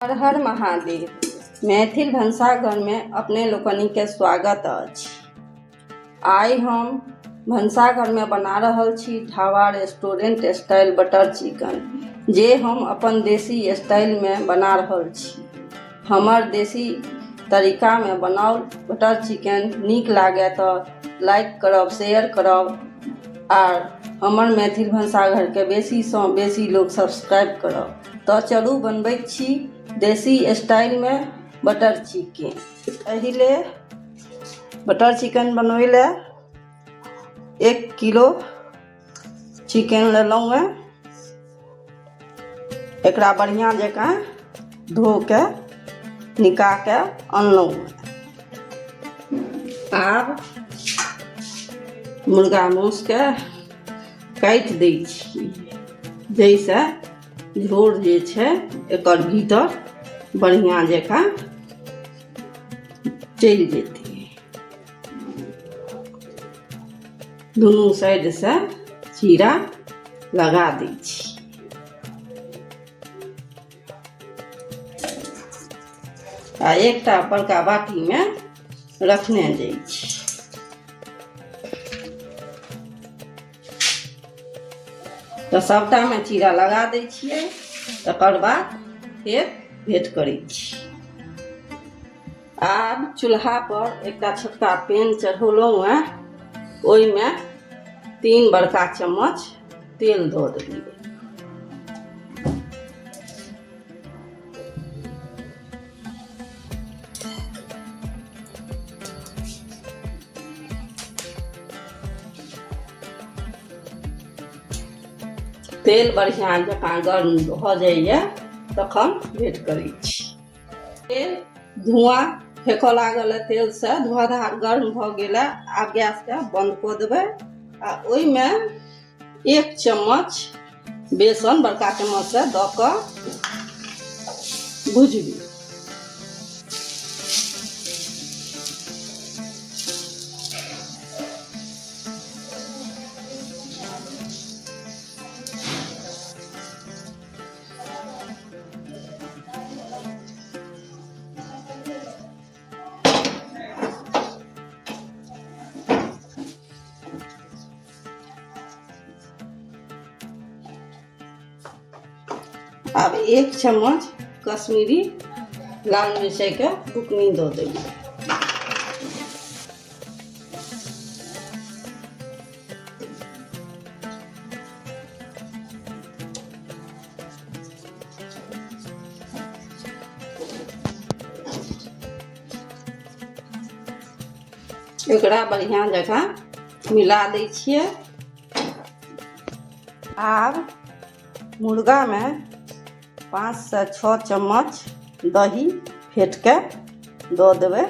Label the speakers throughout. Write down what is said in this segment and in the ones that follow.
Speaker 1: हर हर महादेव। मैथिल भनसाघर में अपने लोकनि के स्वागत अछि। आइ हम भनसाघर में बना रहल छी dhaba restaurant style butter chicken, जे हम अपन देसी स्टाइल में बना रहल छी। हमर देसी तरीका में बनाओल बटर चिकन नीक लागे तो लाइक करब, शेयर करब आर हमर मैथिल भनसाघर के बेसी सँ बेसी लोग सब्सक्राइब करब। तो चलू बनबैत छी देसी स्टाइल में बटर चिकन। एहिले बटर चिकन बनबै ले 1 किलो चिकन लेलहुँ है। एकरा बढ़िया जकाँ धो के निका के अनलहुँ है। आब मुर्गा मांस के काटि दै छी, जैसे झोर जे छै एकर भीतर बढ़िया जकाँ चलि जेतै। दुनू साइड से चीरा लगा दै छी। आ एकटा बड़का बाटी में रखने जाइ छी। तो सबटा में चीरा लगा दै छियै। तकर बाद फिर भेंट करै छी। आब चूल्हा पर एकटा छोटका पैन चढ़ौलहुँ है। ओहि में 3 बड़का चम्मच तेल दऽ देलियै। तेल बढ़िया जकाँ गर्म भऽ जाइए तखन भेंट करै छी। तेल धुआं फेंकऽ लागल है, तेल से धुआंधार गर्म भऽ गेल है। आब गैस के बंद कऽ देबै आ ओहि में 1 चम्मच बेसन बड़का चम्मच से दऽ कऽ भुजबी। अब 1 चम्मच कश्मीरी लाल मिर्चाई के बुकनी दऽ देंगे। एकरा बढ़िया जकाँ मिला दै छियै। आब मुर्गा में 5 से 6 चम्मच दही फेंट के दऽ देबै।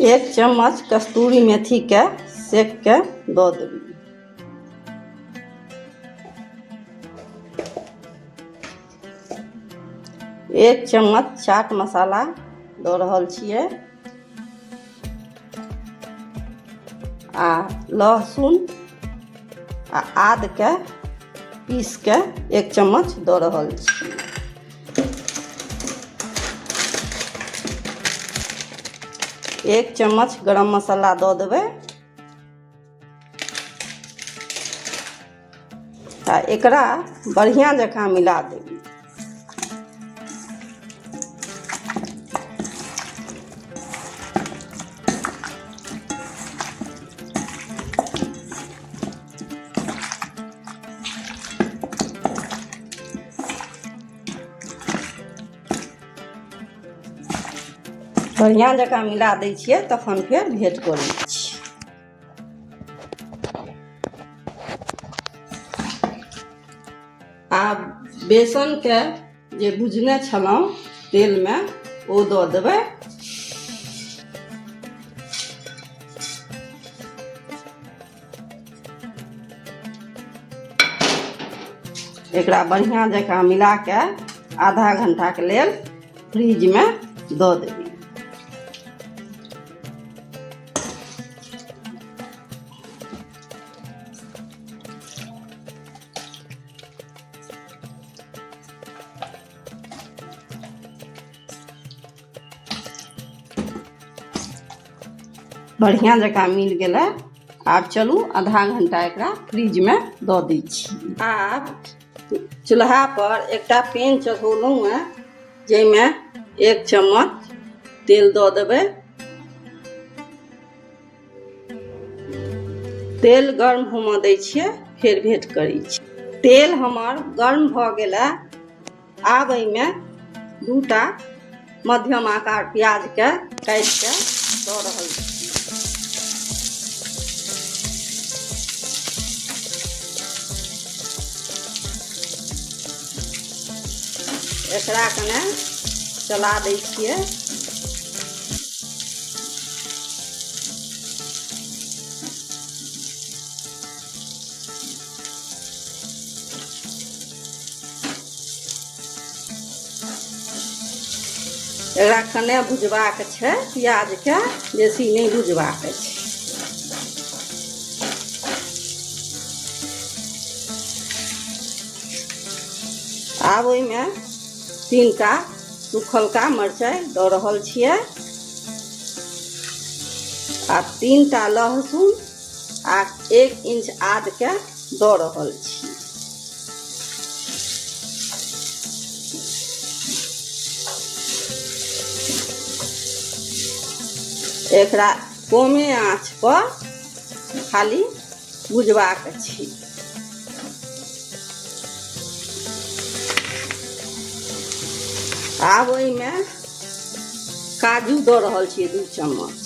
Speaker 1: एक चम्मच कस्तूरी मेथी के सेक के दऽ देबै। 1 चम्मच चाट मसाला दऽ रहल छियै। आ लहसुन आ आद के पीस के 1 चम्मच दऽ रहल छी। एक चम्मच गरम मसाला दऽ देबै। आ एकरा बढ़िया जकाँ मिला देबै। बढ़िया जकाँ मिला दै छियै तखन फेर भेंट करै छी। आब बेसन के जे भुजने छलहुँ तेल में ओ दऽ देबै। एकरा बढ़िया जकाँ मिला के आधा घंटा के लेल फ्रिज में दऽ देबै। बढ़िया जकाँ मिल गेलै। आब चलू आधा घंटा एकरा फ्रिज में दऽ दै छी। आब चूल्हा पर एकटा पैन चढ़ौलहुँ हैं, जाहिमे 1 चम्मच तेल दऽ देबै। तेल गर्म होमऽ दै छियै, फेर भेंट करै छी। तेल हमर गर्म भऽ गेलै। आब एहिमे 2टा मध्यम आकार प्याज के काटि के दऽ रहल छी। एकरा कने चला दै छियै। एकरा कने भुजबाक छै, प्याज के बेसी नहीं भुजबाक छै। आब ओहिमे 3टा सूखलका मिरचाई दऽ रहल छियै आ 3टा लहसुन आ 1 इंच आद के दऽ रहल छी। एकरा कमे आँच पर खाली भुजबाक छै। आब ओहिमे काजू दऽ रहल छियै 2 चम्मच।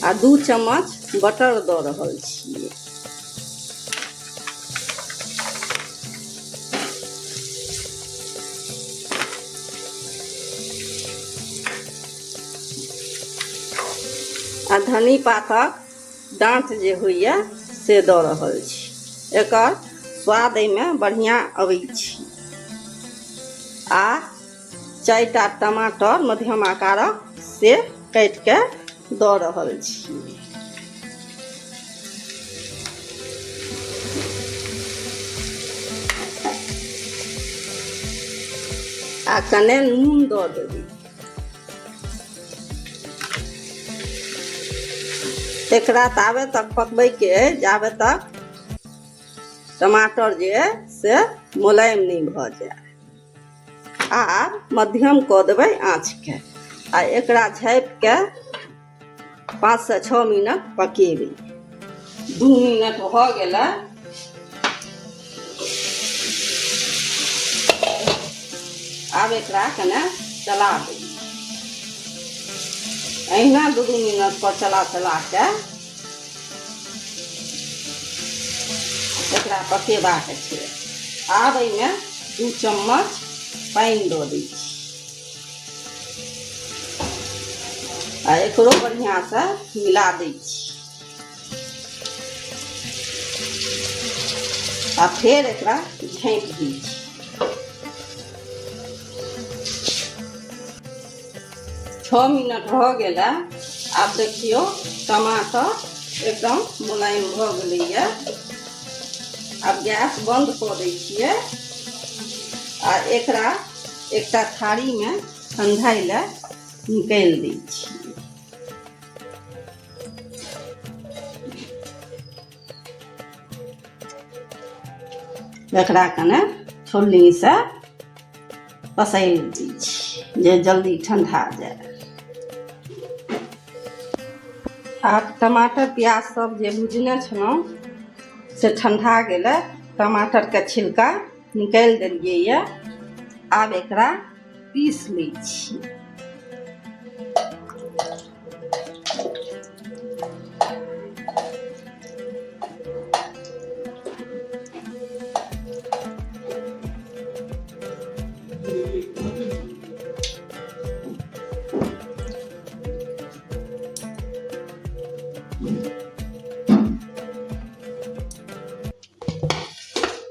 Speaker 1: आ 2 चम्मच बटर दऽ रहल छियै। आ धनी पातक डाँट जे होइए से दऽ रहल छी। एकर स्वाद एहिमे बढ़िया अबै छै। आ 4टा टमाटर मध्यम आकारक से काटि के दऽ रहल छी। आ कने नून दऽ देबै। एकरा ताबे तक पकबै के जाबे तक टमाटर जे से मुलायम नहीं भऽ जाए। आब मध्यम कऽ देबै आँच के आ एकरा झाँपि के 5 से 6 मिनट पकेबै। 2 मिनट भऽ गेलै। आब एकरा कने चला देबै। अहिना 2 मिनट पर चला के एकरा पकेबाक छै। आब एहिमे 2 चम्मच पानि दऽ दै छी आ एकरो बढ़िया से मिला दै छी। आ फेर एकरा झाँपि दै छी। 6 मिनट भऽ गेलै। आब देखियो टमाटर एकदम मुलायम भऽ गेलैए। आब गैस बंद कऽ दै छियै आ एकरा एकटा थारी में ठंडाई ले निकालि दै छियै। एकरा कने छोलनी से पसारि दै छी जे जल्दी ठंडा जाए। आब टमाटर प्याज सब जे भुजने छलहुँ से ठंडा गेलै। टमाटर के छिलका निकालि देलियै ये। आब एकरा पीस लै छी।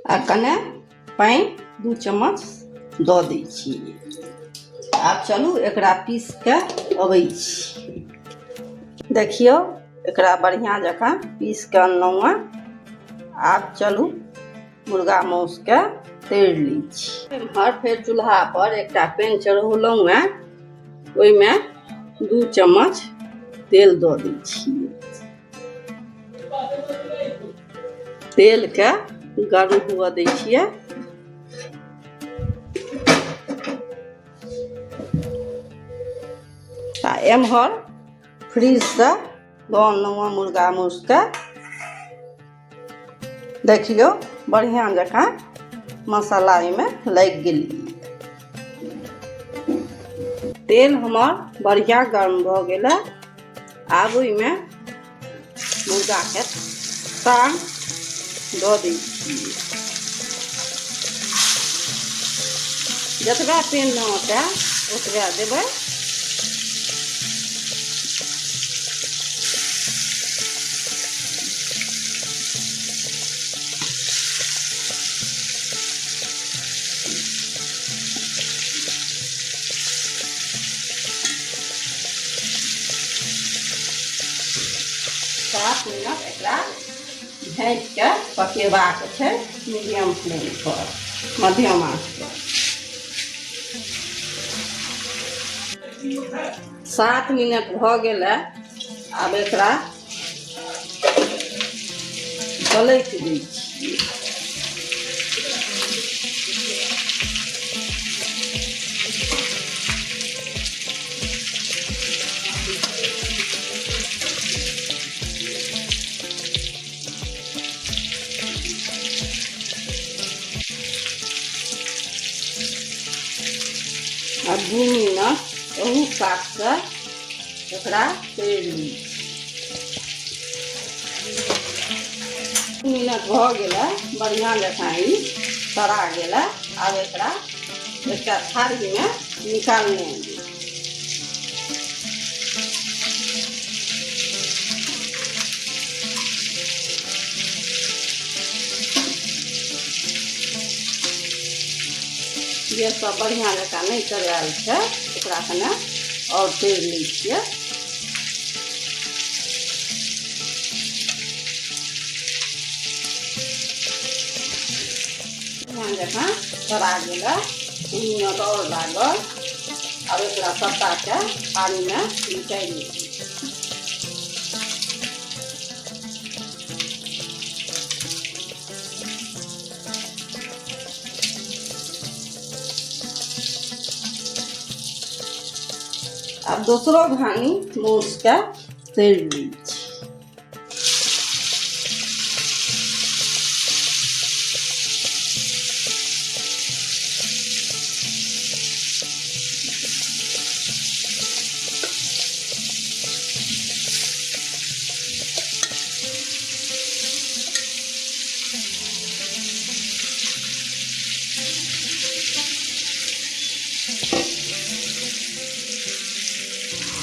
Speaker 1: आ कने पानि 2 चम्मच दऽ दै छियै। आब चलू एकरा पीस के अबै छी। देखियौ एकरा बढ़िया जकाँ पीस के अनलहुँ हैं। आब चलू मुर्गा माउस के तैर ली एम्हर फिर चूल्हा पर एक पैन चढ़ौलहुँ हैं, ओहिमे 2 चम्मच तेल दऽ दै छियै। तेल के गरम हुअ दै छियै। आ एम्हर फ्रीज से लऽ अनलहुँ मुर्गा माउस के। देखियो बढ़िया जकाँ मसाला एहिमे लागि गेल। तेल हमर बढ़िया गरम भऽ गेल। आब ओहिमे मुर्गा के टांग दऽ दै छियै। जतबा पेन नमक ओतबा देबै। सात मिनट एकरा ढकि के पकेबाक छै, मीडियम फ्लेम पर, मध्यम आंच पर। 7 मिनट भऽ गेल। आब एकरा पलटि दै छियै। आ 2 मिनट ओहू काट के एकरा तैर ली। 2 मिनट भऽ गेलै, बढ़िया जकाँ ई तरा गेलै। आब एकरा एकटा थारी में निकालने दी। ये सब बढ़िया जकाँ नहीं तरायल छै, एकरा कने और तैर लै छियै। बढ़िया जकाँ तरा गेलै, 2 मिनट और लागल। अब एकरा सबटा के पानी में निकालि ली। अब दोसरो घानी माउस के तैर ली।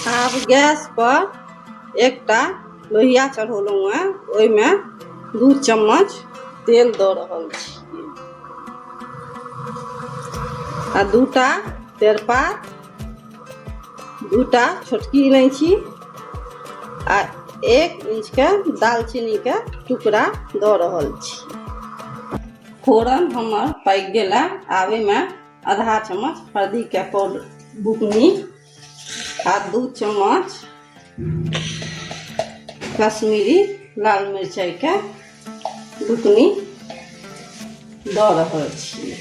Speaker 1: अब गैस पर एकटा लोहिया चढ़ौलहुँ हैं, ओहिमे 2 चम्मच तेल दऽ रहल छियै। आ 2टा तेजपात, 2टा छोटकी इलायची आ 1 इंच के दालचीनी के टुकड़ा दऽ रहल छी। फोरन हमर पक गेला। आब एहिमे आधा चम्मच हल्दी के पाउडर बुकनी आ 2 चम्मच कश्मीरी लाल मिरचाई के बुकनी दऽ रहल छी।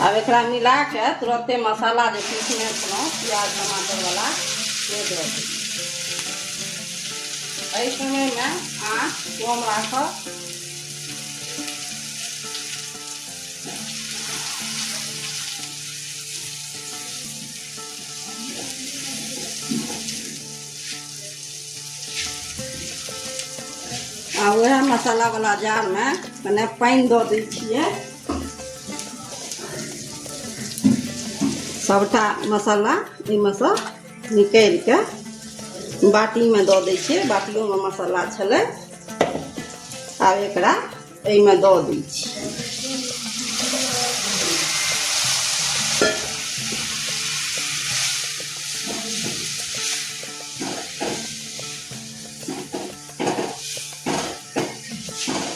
Speaker 1: अब एकरा मिला के तुरंते मसाला जे पीसने छलहुँ प्याज टमाटर वाला से दऽ दी। एहि समय में आँच कम राखब। आ वह मसाला वाला जार में कने पानी दऽ दै छियै। सबटा मसाला एहिमे सँ निकालि के बाटी में दऽ दै छियै। बाटियों में मसाला छलै। आब एकरा एहिमे दऽ दै छियै।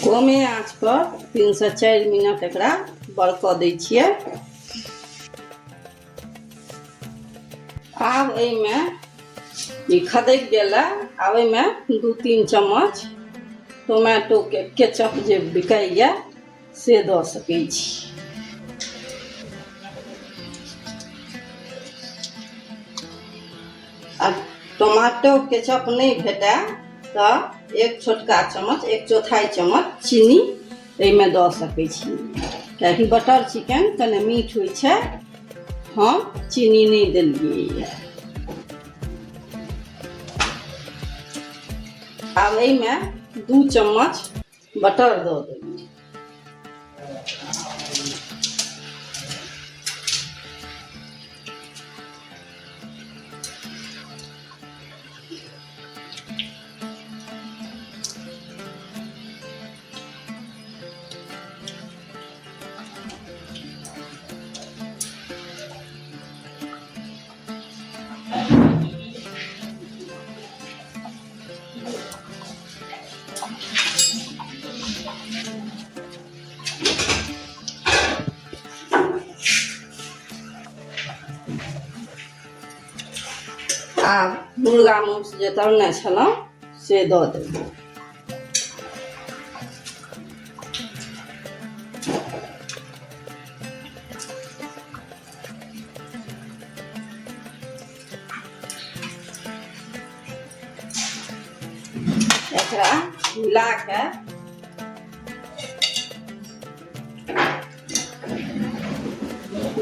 Speaker 1: कमे आँच पर 3 से 4 मिनट एकरा बरकऽ दै छियै। आब एहिमे ई खदकि गेलै, आब एहिमे 2-3 चम्मच टोमेटो के केचप जे बिकाइए से दऽ सकै छी। आ टमाटो केचप नहीं भेटै तो 1 छोटका चम्मच 1/4 चम्मच चीनी एहिमे दऽ सकै छी, कियाकि बटर चिकन कने मीठ होइ छै, हम चीनी नहीं देलिए। आब एहिमे 2 चम्मच बटर दऽ देलिए। आब मुर्गा मांस जे तरने छलहुँ से दऽ देबै। एकरा मिला के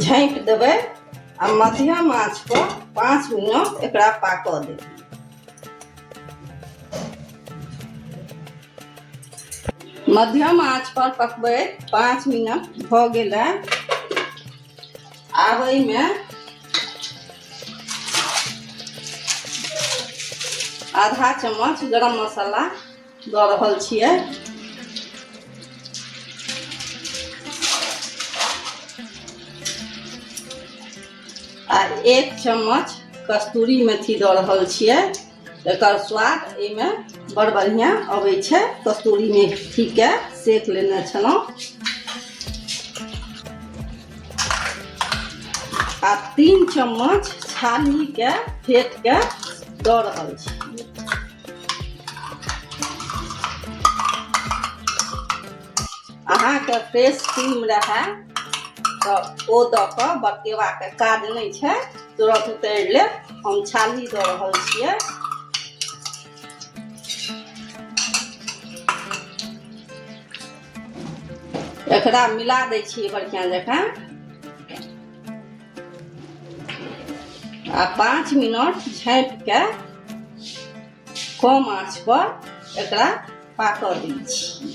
Speaker 1: झाँपि देबै आ मध्यम आँच पर 5 मिनट एकरा पाकऽ देबै। मध्यम आँच पर पकबै, 5 मिनट भऽ गेलै। आब एहिमे आधा चम्मच गरम मसाला दऽ रहल छियै। आ 1 चम्मच कस्तूरी मेथी दऽ रहल छियै। एकर स्वाद एहिमे बड़ बढ़िआँ अबै छै। कस्तूरी मेथीके सेक लेने छलहुँ। आ 3 चम्मच छालीके फेँटके दऽ रहल छी। अहाँके फ्रेश क्रीम रहै तो ओ दऽ कऽ बरकेबाके काज नहीं छै, तुरंत उतारि लेब। हम छाली दऽ रहल छियै। एकरा मिला दै छियै बढ़िआँ जकाँ आ 5 मिनट झाँपि के कम आँच पर एकरा पाकऽ दै छी।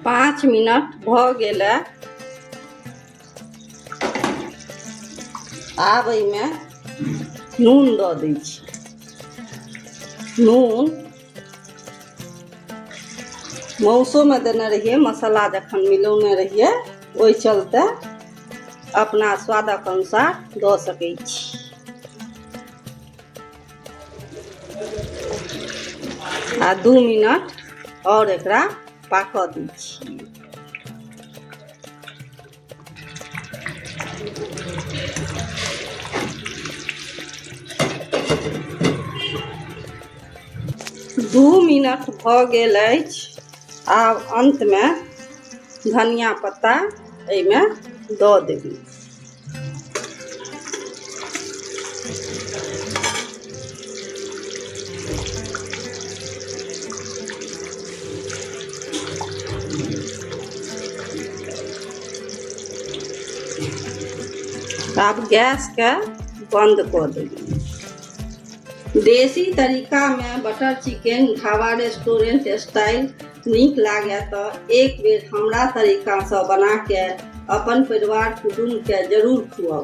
Speaker 1: पाँच मिनट भऽ गेलै। आब एहिमे नून दऽ दै छी। नून मौसोमे देने रहिए, मसाला जखन मिलौने रहिए, ओहि चलते अपना स्वादक अनुसार दऽ सकै छी। आ 2 मिनट और एकरा पाकऽ दै छी। दू मिनट भऽ गेल अछि। आब अंतमे धनिया पत्ता एहिमे दऽ देबै। आब गैस के बंद कऽ देबै। देसी तरीका में butter chicken dhaba restaurant style नीक लागे तो एक बेर हमरा तरीका से बना के अपन परिवार कुटुंब के जरूर खुआउ।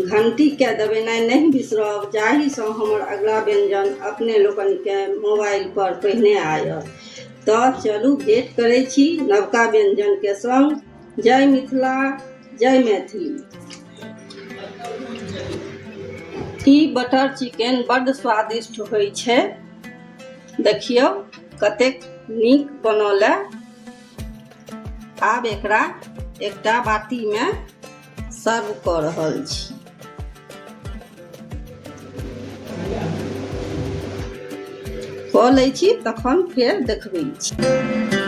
Speaker 1: घंटी के दबेनाइ नहीं बिसरब, जाहि सँ हमर अगला व्यंजन अपने लोकन के मोबाइल पर पहिने आयत। तो चलू भेंट करै छी नवका व्यंजन के संग। जय मिथिला। जय मैथिली। ई बटर चिकन बड्ड स्वादिष्ट होइ छै। देखियौ कतेक नीक बनल है। आब एकरा एकटा बाटी में सर्व कऽ रहल छी। कऽ लै छी तखन फेर देखबै छी।